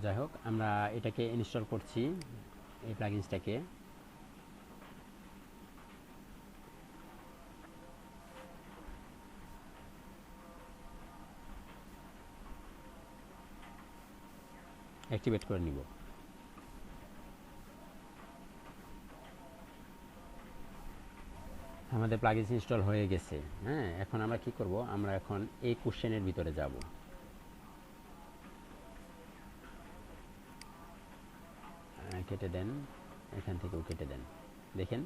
যাই হোক, আমরা এটাকে ইনস্টল করছি, এই প্লাগইনসটাকে। অ্যাক্টিভেট করে নিব। আমাদের প্লাগইনস ইনস্টল হয়ে গেছে। হ্যাঁ, এখন আমরা কি করব, আমরা এখন এই কোশ্চেনের ভিতরে যাব। কেটে দেন, এখান থেকেও কেটে দেন। দেখেন,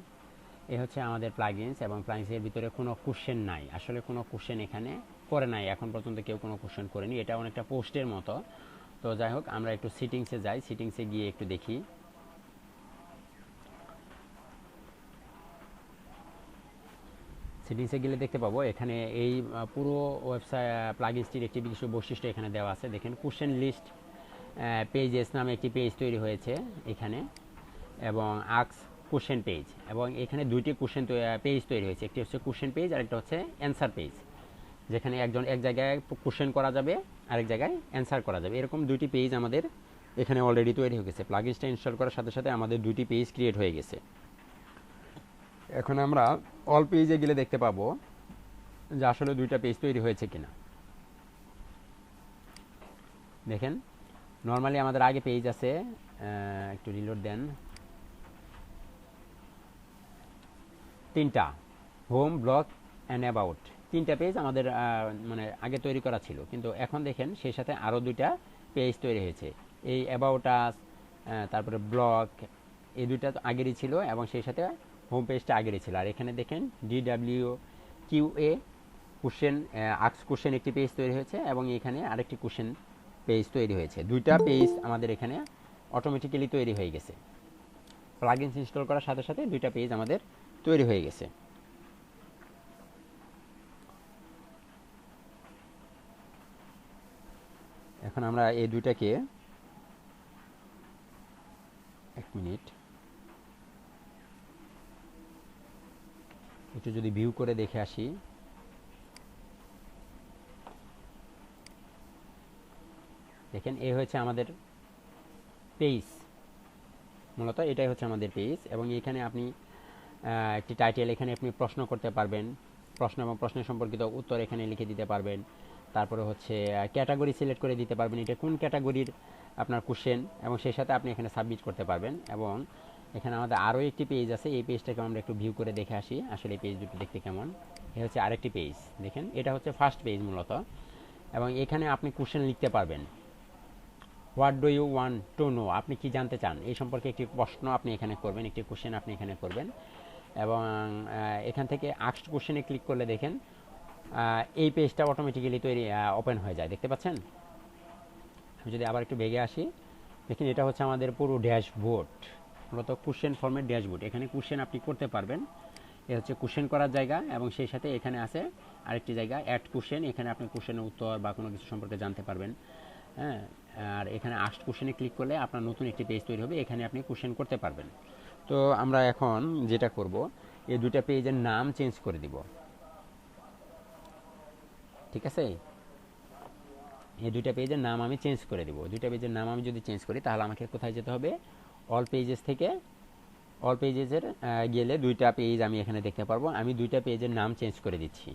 এই হচ্ছে আমাদের প্লাগইনস, এবং প্লাগইনসের ভিতরে কোনো কোশ্চেন নাই, আসলে কোনো কোশ্চেন এখানে করে নাই, এখন পর্যন্ত কেউ কোনো কোশ্চেন করেনি। এটা অনেকটা পোস্টের মতো। তো যাই হোক, আমরা একটু সিটিংসে যাই, সিটিংসে গিয়ে একটু দেখি। সেটিংসে গেলে দেখতে পাবো এখানে এই পুরো ওয়েবসাইট প্লাগইনসটির একটি বিশেষ বৈশিষ্ট্য এখানে দেওয়া আছে। দেখেন, কোশ্চেন লিস্ট পেজেস নামে একটি পেজ তৈরি হয়েছে এখানে, এবং আক্স কোশ্চেন পেজ, এবং এখানে দুইটি কোশ্চেন পেজ তৈরি হয়েছে। একটি হচ্ছে কোশ্চেন পেজ আর একটা হচ্ছে অ্যান্সার পেজ, যেখানে একজন এক জায়গায় কোশ্চেন করা যাবে, আরেক জায়গায় অ্যান্সার করা যাবে। এরকম দুইটি পেজ আমাদের এখানে অলরেডি তৈরি হয়ে গেছে। প্লাগইনসটা ইনস্টল করার সাথে সাথে আমাদের দুইটি পেজ ক্রিয়েট হয়ে গেছে। এখন আমরা অল পেজে গেলে দেখতে পাবো যে আসলে দুইটা পেজ তৈরি হয়েছে কিনা। দেখেন, নর্মালি আমাদের আগে পেজ আছে, একটু রিলোড দেন, তিনটা, হোম, ব্লগ অ্যান্ড অ্যাবাউট, তিনটা পেজ আমাদের মানে আগে তৈরি করা ছিল। কিন্তু এখন দেখেন সেই সাথে আরও দুইটা পেজ তৈরি হয়েছে। এই অ্যাবাউট আস, তারপরে ব্লগ, এই দুইটা তো আগেরই ছিল, এবং সেই সাথে হোম পেজটা আগেরই ছিল। আর এখানে দেখেন DWQA কোশ্চেন, আক্স কোশ্চেন একটি পেজ তৈরি হয়েছে, এবং এখানে আরেকটি কোশ্চেন পেজ তৈরি হয়েছে। দুইটা পেজ আমাদের এখানে অটোমেটিক্যালি তৈরি হয়ে গেছে। প্লাগইনস ইনস্টল করার সাথে সাথে দুইটা পেজ আমাদের তৈরি হয়ে গেছে। এখন আমরা এই দুইটাকে, এক মিনিট, একটু যদি ভিউ করে দেখে আসি। দেখেন, এই হচ্ছে আমাদের পেজ, মূলত এটাই হচ্ছে আমাদের পেজ। এবং এখানে আপনি একটি টাইটেল, এখানে আপনি প্রশ্ন করতে পারবেন, প্রশ্ন এবং প্রশ্নের সম্পর্কিত উত্তর এখানে লিখে দিতে পারবেন। তারপরে হচ্ছে ক্যাটাগরি সিলেক্ট করে দিতে পারবেন, এটা কোন ক্যাটাগরির আপনার কোশ্চেন, এবং সেই সাথে আপনি এখানে সাবমিট করতে পারবেন। এবং এখানে আমাদের আরও একটি পেজ আছে, এই পেজটাকে আমরা একটু ভিউ করে দেখে আসি আসলে এই পেজ দুটো দেখতে কেমন। এই হচ্ছে আরেকটি পেজ, দেখেন এটা হচ্ছে ফার্স্ট পেজ মূলত। এবং এখানে আপনি কোশ্চেন লিখতে পারবেন, what do you want to know, আপনি কি জানতে চান এই সম্পর্কে একটি প্রশ্ন আপনি এখানে করবেন, একটি কোশ্চেন আপনি এখানে করবেন। এবং এখান থেকে আস্কড কোশ্চেনে ক্লিক করলে দেখেন এই পেজটা অটোমেটিক্যালি তৈরি ওপেন হয়ে যায়, দেখতে পাচ্ছেন। আমি যদি আবার একটু বেগে আসি, দেখেন এটা হচ্ছে আমাদের পুরো ড্যাশবোর্ড, মূলত কোশ্চেন ফর্মের ড্যাশবোর্ড। এখানে কোশ্চেন আপনি করতে পারবেন, এ হচ্ছে কোশ্চেন করার জায়গা, এবং সেই সাথে এখানে আছে আরেকটি জায়গা অ্যাড কোশ্চেন, এখানে আপনি কোশ্চেনের উত্তর বা কোনো কিছু সম্পর্কে জানতে পারবেন। হ্যাঁ, আর এখানে আস্কড কোশ্চেনে ক্লিক করলে আপনার নতুন একটি পেজ তৈরি হবে, এখানে আপনি কোশ্চেন করতে পারবেন। তো আমরা এখন যেটা করব, এই দুটা পেজের নাম চেঞ্জ করে দিব, ঠিক আছে। এই দুইটা পেজের নাম আমি চেঞ্জ করে দিব। দুইটা পেজের নাম আমি যদি চেঞ্জ করি, তাহলে আমাকে কোথায় যেতে হবে, অল পেজেস থেকে, অল পেজেসের গেলে দুইটা পেজ আমি এখানে দেখতে পারবো। আমি দুইটা পেজের নাম চেঞ্জ করে দিচ্ছি।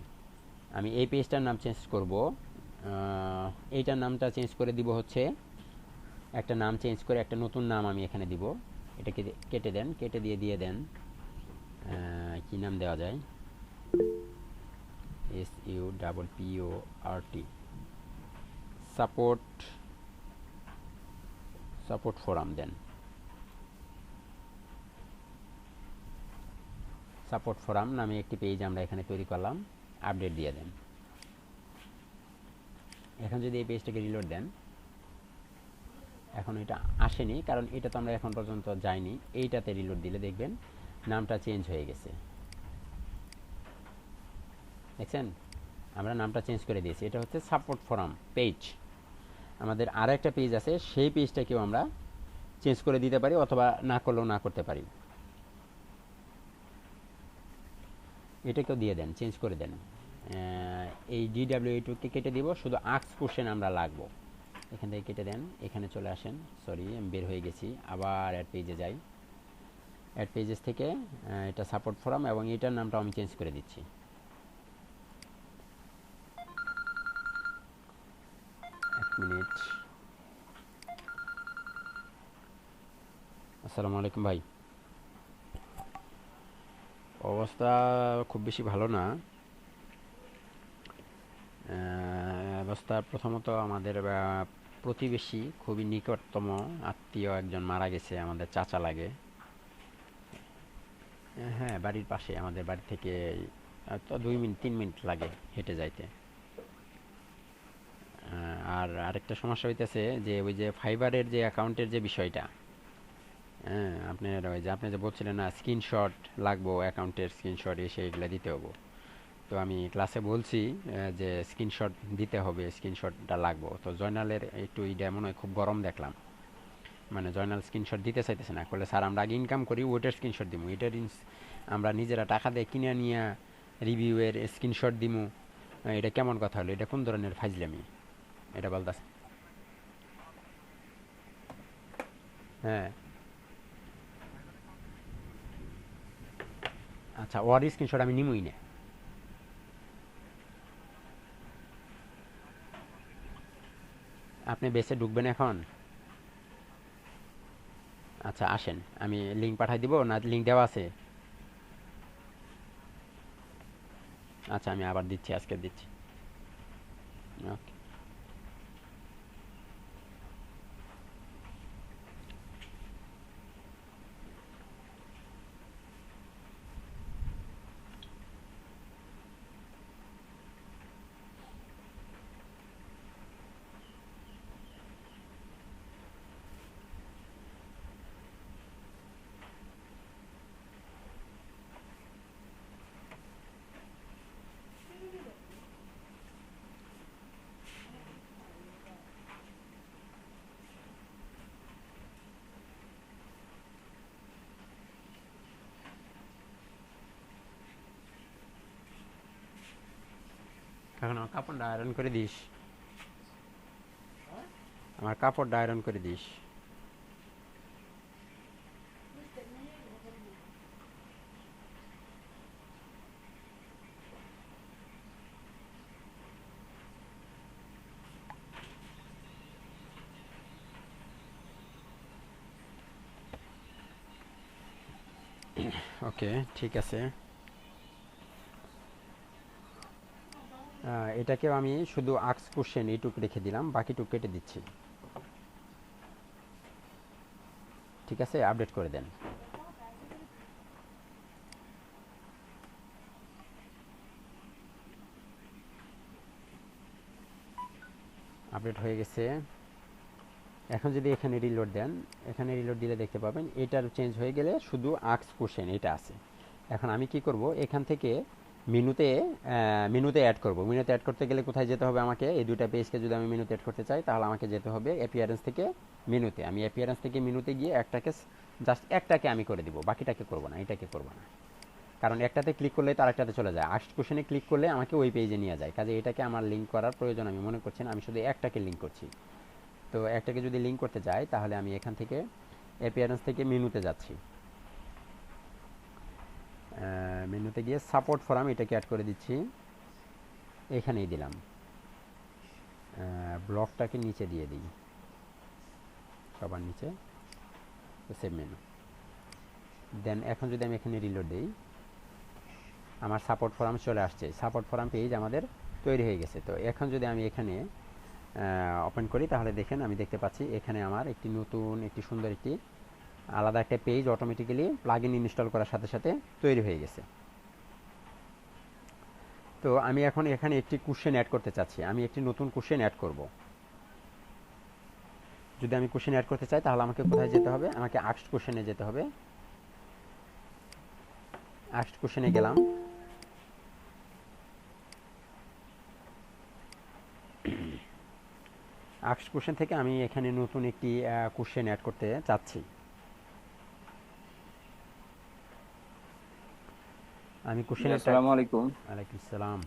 আমি এই পেজটার নাম চেঞ্জ করব, এইটার নামটা চেঞ্জ করে দিব হচ্ছে, একটা নাম চেঞ্জ করে একটা নতুন নাম আমি এখানে দিব। এটাকে কেটে দেন, কেটে দিয়ে দেন, কি নাম দেওয়া যায়, SUPPORT, সাপোর্ট ফোরাম দেন। সাপোর্ট ফোরাম নামে একটি পেজ আমরা এখানে তৈরি করলাম, আপডেট দিয়ে দেন। এখন যদি এই পেজটাকে রিলোড দেন, এখন এটা আসেনি, কারণ এটা তো আমরা এখন পর্যন্ত যাইনি। এইটাতে রিলোড দিলে দেখবেন নামটা চেঞ্জ হয়ে গেছে, দেখছেন, আমরা নামটা চেঞ্জ করে দিয়েছি। এটা হচ্ছে সাপোর্ট ফোরাম পেজ। আমাদের আর একটা পেজ আছে, সেই পেজটাকেও আমরা চেঞ্জ করে দিতে পারি, অথবা না করলেও না করতে পারি। এটাকেও দিয়ে দেন, চেঞ্জ করে দেন। এই DW2 কে কেটে দিব, শুধু আস্ক কোশ্চেন আমরা লাগবো। এখান থেকে কেটে দেন, এখানে চলে আসেন। সরি, আমি বের হয়ে গেছি, আবার অ্যাড পেজে যাই। অ্যাড পেজেস থেকে এটা সাপোর্ট ফোরাম এবং এটার নামটা আমি চেঞ্জ করে দিচ্ছি। এক মিনিট। আসসালামু আলাইকুম ভাই। অবস্থা খুব বেশি ভালো না। অবস্থা প্রথমত আমাদের প্রতিবেশী, খুবই নিকটতম আত্মীয় একজন মারা গেছে, আমাদের চাচা লাগে। হ্যাঁ, বাড়ির পাশে, আমাদের বাড়ি থেকে তো 2-3 মিনিট লাগে হেঁটে যাইতে। আর আরেকটা সমস্যা হইতেছে যে ওই যে ফাইবারের যে অ্যাকাউন্টের যে বিষয়টা, হ্যাঁ, আপনার ওই যে আপনি যে বলছিলেন না স্ক্রিনশট লাগবো, অ্যাকাউন্টের স্ক্রিনশট এসে এগুলো দিতে হবো। তো আমি ক্লাসে বলছি যে স্ক্রিনশট দিতে হবে, স্ক্রিনশটটা লাগবো। তো জয়নালের একটু এইটা মনে হয় খুব গরম দেখলাম, মানে জয়নাল স্ক্রিনশট দিতে চাইতেছে না। করলে স্যার আমরা আগে ইনকাম করি, ওইটার স্ক্রিনশট দিমু, এটার আমরা নিজেরা টাকা দিয়ে কিনে নিয়ে রিভিউয়ের স্ক্রিনশট দিমু। এটা কেমন কথা হলো? এটা কোন ধরনের ফাইজলামি? এটা বলতাছে। হ্যাঁ, আচ্ছা, ওর স্ক্রিনশট আমি নিমুই না। আপনি বেসে ঢুকবেন এখন? আচ্ছা, আসেন, আমি লিঙ্ক পাঠাই দিব, না লিঙ্ক দেওয়া আছে? আচ্ছা, আমি আবার দিচ্ছি, আজকে দিচ্ছি। ওকে। এখন আমার কাপড়টা আয়রন করে দিস, আমার কাপড়টা আয়রন করে দিস। ওকে, ঠিক আছে। এটাকেও আমি শুধু আক্স কোশ্চেন এইটুক রেখে দিলাম, বাকিটুক কেটে দিচ্ছি। ঠিক আছে, আপডেট করে দেন। আপডেট হয়ে গেছে। এখন যদি এখানে রিলোড দেন, এখানে রিলোড দিলে দেখতে পাবেন এটার চেঞ্জ হয়ে গেলে শুধু আক্স কোশ্চেন এটা আছে। এখন আমি কি করব, এখান থেকে মেনুতে মেনুতে অ্যাড করব। মেনুতে অ্যাড করতে গেলে কোথায় যেতে হবে আমাকে? এই দুইটা পেজকে যদি আমি মেনুতে অ্যাড করতে চাই, তাহলে আমাকে যেতে হবে অ্যাপিয়ারেন্স থেকে মেনুতে। আমি অ্যাপিয়ারেন্স থেকে মেনুতে গিয়ে একটাকে, জাস্ট একটাকে আমি করে দিব, বাকিটাকে করব না, এটাকে করব না। কারণ একটাতে ক্লিক করলে তার একটাতে চলে যায়, আক্স কোশ্চেনে ক্লিক করলে আমাকে ওই পেজে নিয়ে যায়। কাজে এটাকে আমার লিঙ্ক করার প্রয়োজন আমি মনে করছি না, আমি শুধু একটাকে লিঙ্ক করছি। তো একটাকে যদি লিঙ্ক করতে যাই, তাহলে আমি এখান থেকে অ্যাপিয়ারেন্স থেকে মেনুতে যাচ্ছি। মেনুতে গিয়ে সাপোর্ট ফোরাম এটাকে অ্যাড করে দিচ্ছি, এখানেই দিলাম। ব্লকটাকে নিচে দিয়ে দিই, সবার নিচে। Save menu. দেন এখন যদি আমি এখানে রিলোড দিই, আমার সাপোর্ট ফোরাম চলে আসছে। সাপোর্ট ফোরাম পেজ আমাদের তৈরি হয়ে গেছে। তো এখন যদি আমি এখানে ওপেন করি, তাহলে দেখেন আমি দেখতে পাচ্ছি এখানে আমার একটি নতুন, একটি সুন্দর, একটি আলাদা একটা পেজ অটোমেটিক্যালি প্লাগইন ইনস্টল করার সাথে সাথে তৈরি হয়ে গেছে। তো আমি এখন এখানে একটি কোশ্চেন অ্যাড করতে চাচ্ছি, আমি একটি নতুন কোশ্চেন অ্যাড করব। যদি আমি কোশ্চেন অ্যাড করতে চাই, তাহলে আমাকে কোথায় যেতে হবে? আমাকে আস্কড কোশ্চেনে যেতে হবে। আস্কড কোশ্চেনে গেলাম। আস্কড কোশ্চেন থেকে আমি এখানে নতুন একটি কোশ্চেন অ্যাড করতে চাচ্ছি। আমি কোশ্চেনের আসসালামু আলাইকুম। ওয়ালাইকুম আসসালাম।